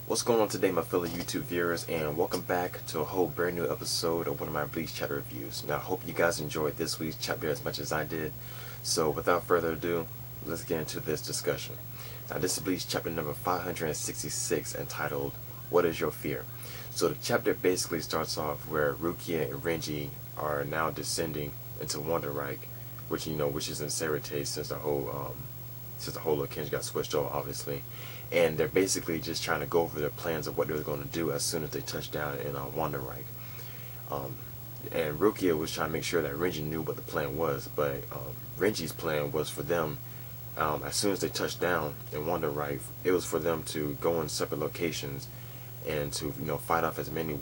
What's going on today, my fellow YouTube viewers, and welcome back to a whole brand new episode of one of my Bleach chapter reviews. Now, I hope you guys enjoyed this week's chapter as much as I did. So, without further ado, let's get into this discussion. Now, this is Bleach chapter number 566, entitled, What is Your Fear? So, the chapter basically starts off where Rukia and Renji are now descending into Wonderreich, which is in Serite since the whole location got switched over, obviously. And they're basically just trying to go over their plans of what they were going to do as soon as they touched down in Wonderreich. And Rukia was trying to make sure that Renji knew what the plan was, but Renji's plan was for them, as soon as they touched down in Wonderreich, it was for them to go in separate locations and to fight off as many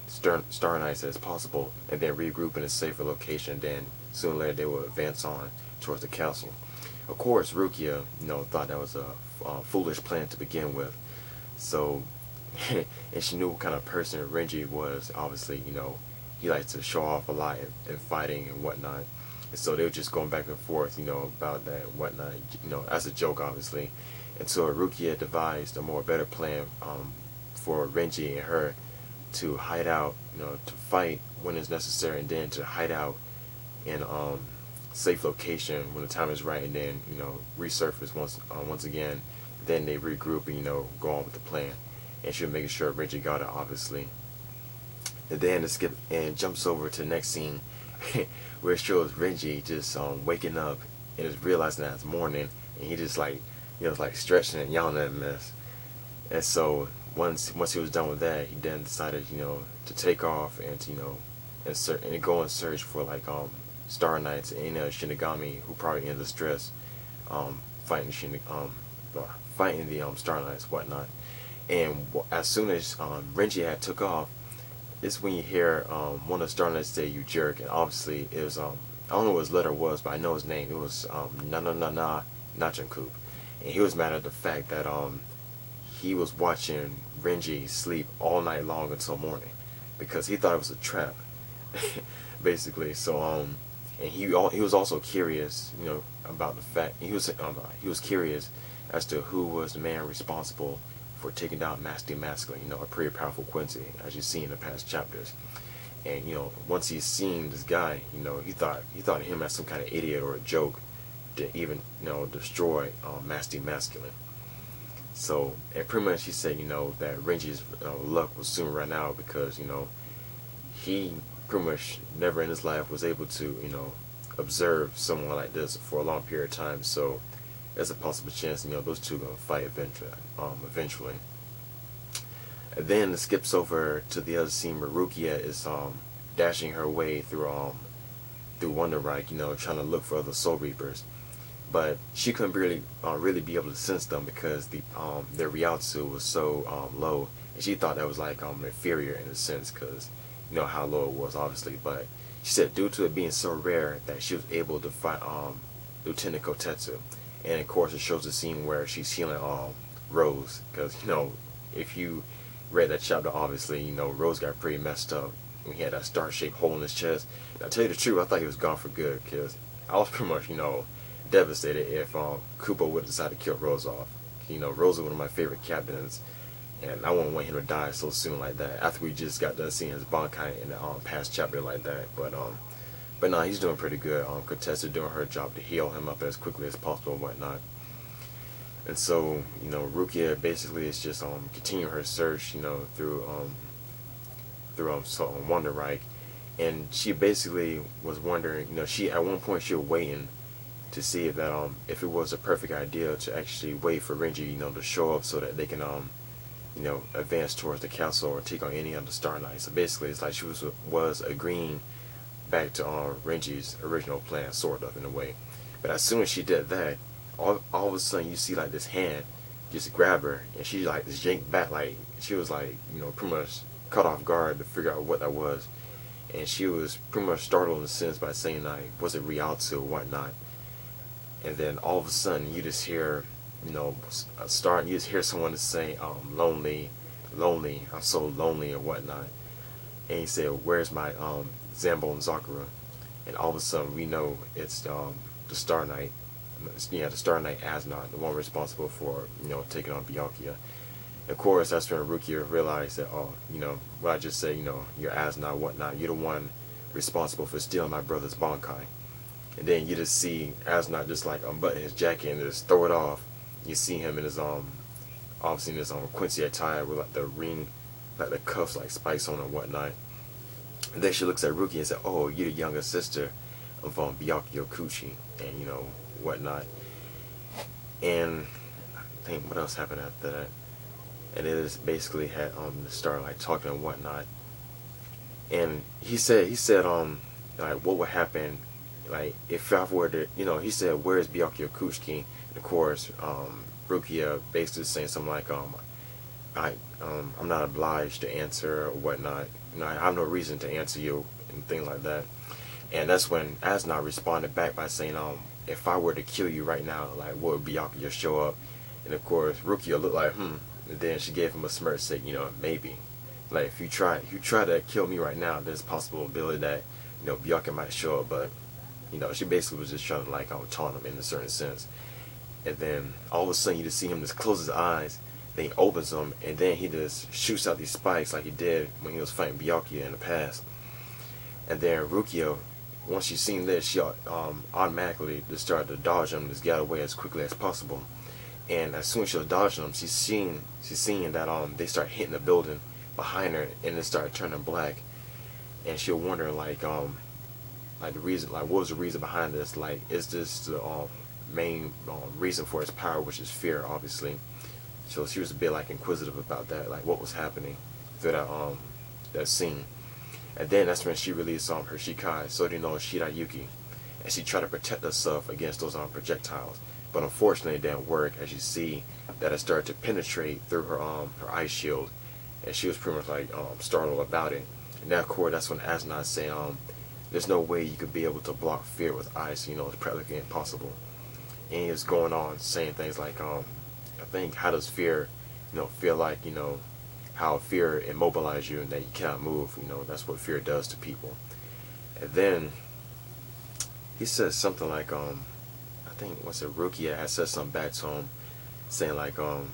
Star Knights as possible, and then regroup in a safer location. Then sooner or later they will advance on towards the castle. Of course, Rukia, thought that was a foolish plan to begin with. So, and she knew what kind of person Renji was. Obviously, he likes to show off a lot in fighting and whatnot. And so they were just going back and forth, about that and whatnot, as a joke, obviously. And so Rukia devised a better plan for Renji and her to hide out, to fight when it's necessary, and then to hide out in safe location when the time is right, and then resurface once again. Then they regroup and go on with the plan. And she was making sure Renji got it, obviously. And then it jumps over to the next scene where it shows Renji just waking up and is realizing that it's morning, and he just like stretching and yawning at a mess. And so once he was done with that, he then decided to take off and to and go and search for Star Knights and Shinigami who probably in distress, fighting the Star Knights, whatnot. And as soon as Renji had took off, it's when you hear one of the Star Knights say, "You jerk," and obviously it was I don't know what his letter was, but I know his name. It was Nachankoop, and he was mad at the fact that he was watching Renji sleep all night long until morning because he thought it was a trap, basically. So and he was also curious, about the fact he was curious as to who was the man responsible for taking down Master Masculine, a pretty powerful Quincy, as you see in the past chapters. And once he's seen this guy, he thought of him as some kind of idiot or a joke to even destroy Master Masculine. So, and pretty much he said that Renji's luck will soon run out because he pretty much never in his life was able to observe someone like this for a long period of time. So there's a possible chance those two are gonna fight eventually. And then it skips over to the other scene where Rukia is dashing her way through Wonderreich, trying to look for other Soul Reapers, but she couldn't really be able to sense them because their Ryotsu was so low, and she thought that was inferior in a sense because how low it was, obviously. But she said due to it being so rare that she was able to fight Lieutenant Kotetsu. And of course it shows the scene where she's healing Rose, because if you read that chapter, obviously Rose got pretty messed up and he had that star-shaped hole in his chest. And I'll tell you the truth, I thought he was gone for good, because I was pretty much devastated if Kupo would decide to kill Rose off. Rose is one of my favorite captains, and I wouldn't want him to die so soon like that after we just got done seeing his Bankai in the past chapter like that. But no, he's doing pretty good. Kotetsu doing her job to heal him up as quickly as possible and whatnot. And so Rukia basically is just continuing her search through Wonderreich, and she basically was wondering, she at one point she was waiting to see if it was a perfect idea to actually wait for Renji to show up so that they can advance towards the castle or take on any of the Star Knights. So basically it's like she was agreeing back to Renji's original plan, sort of, in a way. But as soon as she did that, all of a sudden you see this hand just grab her, and she just yanked back, she was pretty much caught off guard to figure out what that was. And she was pretty much startled in a sense by saying was it Ryotsu or whatnot. And then all of a sudden you just hear you just hear someone say lonely, I'm so lonely or whatnot. And he said, where's my Zambo and Zakura? And all of a sudden we know it's the Star Knight, the Star Knight Asnot, the one responsible for taking on Byakuya. Of course, that's when Rukia realized that, oh, you know, what I just said, you know, you're Asna, whatnot. You're the one responsible for stealing my brother's Bankai. And then you just see Asna just like unbutton his jacket and just throw it off. You see him in his obviously in his Quincy attire with like the ring, like the cuffs, like spikes on and whatnot. And then she looks at Rukia and says, "Oh, you're the younger sister of Byakuya Kuchi and you know whatnot." And I think what else happened after that? And it is basically had start like talking and whatnot. And he said like what would happen like if I were to, you know, he said, "Where's Byakuya Kuchi?" And of course Rukia basically saying something like I'm not obliged to answer or whatnot. You know, I have no reason to answer you and things like that. And that's when Asna responded back by saying, if I were to kill you right now, like would Byakuya show up? And of course Rukia looked like and then she gave him a smirk, said, you know, maybe. Like if you try to kill me right now, there's a possibility that, you know, Byakuya might show up, but you know, she basically was just trying to like taunt him in a certain sense. And then all of a sudden you just see him just close his eyes. Then he opens them, and then he just shoots out these spikes like he did when he was fighting Byakuya in the past. And then Rukia, once she's seen this, she automatically just started to dodge them, just get away as quickly as possible. And as soon as she was dodging them, she's seeing that they start hitting the building behind her, and it started turning black. And she'll wonder like the reason, like what was the reason behind this? Like is this the main reason for his power, which is fear, obviously. So she was a bit like inquisitive about that, like what was happening through that scene. And then that's when she released her Shikai, Sori no Shirayuki, and she tried to protect herself against those projectiles. But unfortunately, it didn't work. As you see, that it started to penetrate through her ice shield, and she was pretty much like startled about it. And that core, that's when Asna said, "There's no way you could be able to block fear with ice. You know, it's practically impossible." And he was going on saying things like, I think, how does fear, you know, feel like, you know, how fear immobilizes you and that you cannot move. You know, that's what fear does to people. And then he says something like, I think, what's it, Rukia had said something back to him, saying like, you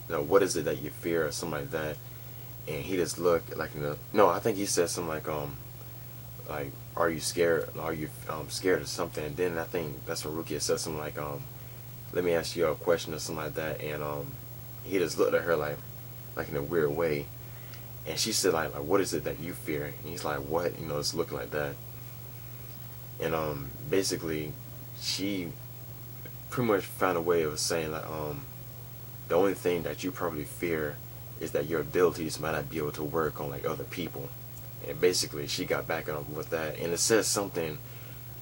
know, what is it that you fear or something like that. And he just looked like, no, I think he said something like, are you scared? Are you scared of something? And then I think that's when Rukia said something like, let me ask you a question or something like that. And he just looked at her like in a weird way. And she said like what is it that you fear? And he's like, what? You know, it's looking like that. And basically she pretty much found a way of saying that the only thing that you probably fear is that your abilities might not be able to work on like other people. And basically she got back up with that. And it says something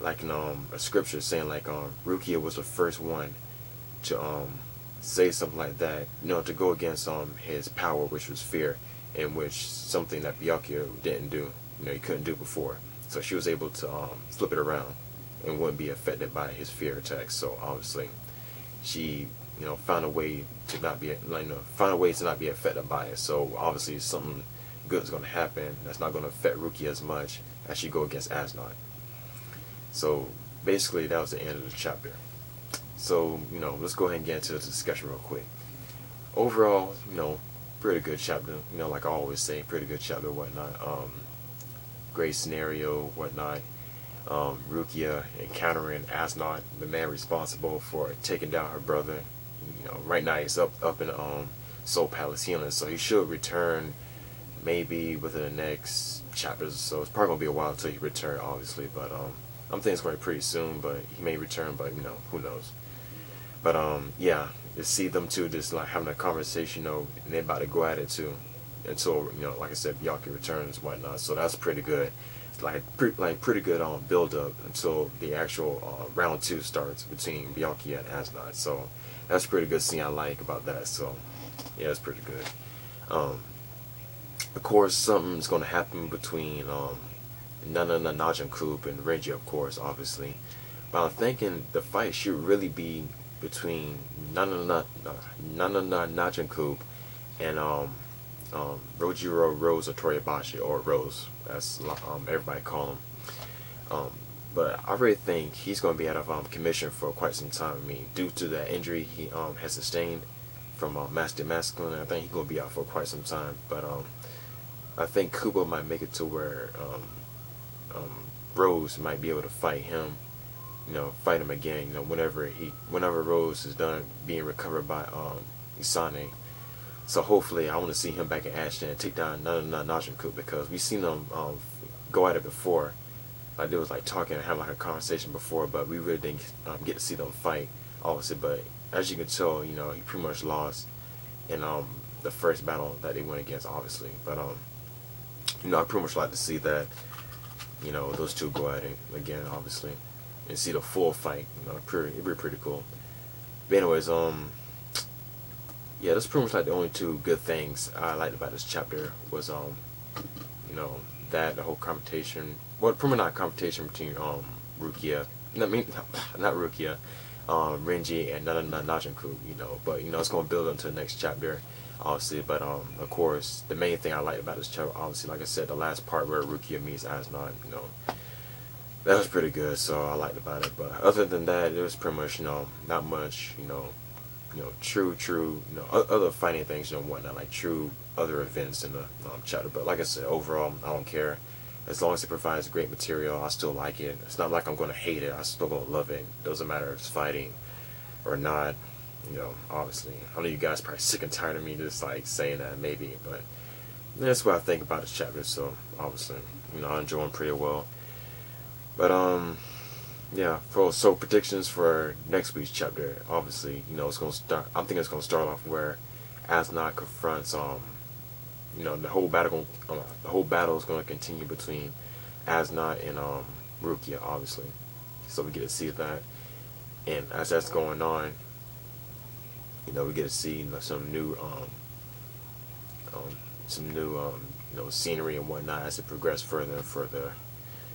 like in a scripture saying like Rukia was the first one to say something like that, you know, to go against his power, which was fear, in which something that Byakuya didn't do, you know, he couldn't do before. So she was able to flip it around and wouldn't be affected by his fear attacks. So obviously she, you know, found a way to not be found a way to not be affected by it. So obviously something good is going to happen that's not going to affect Rukia as much as she go against Asnod. So basically that was the end of the chapter. So, you know, let's go ahead and get into the discussion real quick. Overall, you know, pretty good chapter. You know, like I always say, pretty good chapter, whatnot. Great scenario, whatnot. Rukia encountering Asnod, the man responsible for taking down her brother. You know, right now he's up in Soul Palace healing, so he should return maybe within the next chapters or so. It's probably gonna be a while until he returns, obviously, but I'm thinking it's going to be pretty soon, but he may return, but you know, who knows. But yeah, to see them two just like having a conversation, you know, and they're about to go at it too, until, you know, like I said, Byakuya returns and whatnot. So that's pretty good. It's like pretty good build up until the actual round 2 starts between Byakuya and Asnod. So that's a pretty good scene I like about that. So yeah, it's pretty good. Of course, something's going to happen between Nana Najankoop and Reggie, of course, obviously. But I'm thinking the fight should really be between Nana Najankoop and Rojiro Rose or Toribashi, or Rose, as everybody call him. But I really think he's going to be out of commission for quite some time. I mean, due to that injury he has sustained from Master Masculine. I think he's gonna be out for quite some time, but I think Kubo might make it to where Rose might be able to fight him, fight him again, whenever Rose is done being recovered by Isane. So hopefully I want to see him back in action and take down Najinku, because we've seen them go at it before. Like they was like talking and having like a conversation before, but we really didn't get to see them fight, obviously. But as you can tell, he pretty much lost in the first battle that they went against, obviously. But I pretty much like to see that, those two go at it again, obviously, and see the full fight. It'd be pretty cool. But anyways, yeah, that's pretty much like the only two good things I liked about this chapter was that the whole confrontation. Well, pretty much not confrontation between Rukia, not Rukia, Renji and Najinku, but it's gonna build into the next chapter, obviously. But of course, the main thing I liked about this chapter, obviously, like I said, the last part where Rukia meets Asnod, that was pretty good, so I liked about it. But other than that, it was pretty much not much, true, other fighting things, whatnot, like true other events in the chapter. But like I said, overall, I don't care. As long as it provides great material, I still like it. It's not like I'm going to hate it. I still going to love it. Doesn't matter if it's fighting or not, obviously. I know you guys are probably sick and tired of me just like saying that, maybe, but that's what I think about this chapter. So obviously, I'm enjoying pretty well. But yeah, so predictions for next week's chapter, obviously, it's gonna start. I think it's gonna start off where Asnod confronts the whole battle is gonna continue between Asnod and Rukia, obviously. So we get to see that, and as that's going on, we get to see some new scenery and whatnot as it progresses further and further,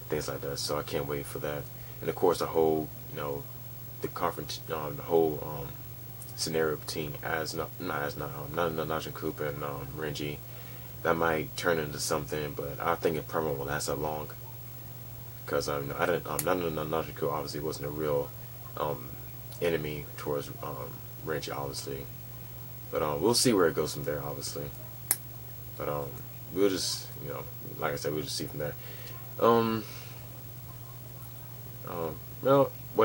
things like that. So I can't wait for that. And of course, the whole, the whole scenario between Najinku and Renji, that might turn into something, but I think it probably won't last that long, because Najinku obviously wasn't a real enemy towards Renji, obviously. But we'll see where it goes from there, obviously. But we'll just, like I said, we'll just see from there. Well,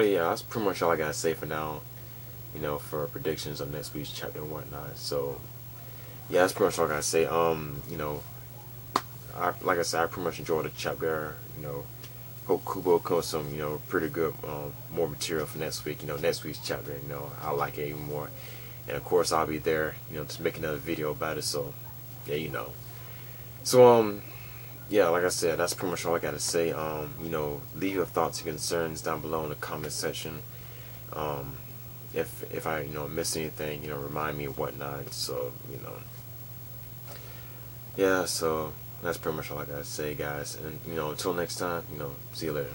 yeah, that's pretty much all I gotta say for now, for predictions of next week's chapter and whatnot. So, yeah, that's pretty much all I gotta say. Like I said, I pretty much enjoyed the chapter. Hope Kubo comes some, pretty good, more material for next week. Next week's chapter, I like it even more. And of course, I'll be there, to make another video about it. So, yeah, So, yeah, like I said, that's pretty much all I gotta say. Leave your thoughts and concerns down below in the comment section. If I miss anything, remind me and whatnot. So yeah. So that's pretty much all I gotta say, guys. And until next time, see you later.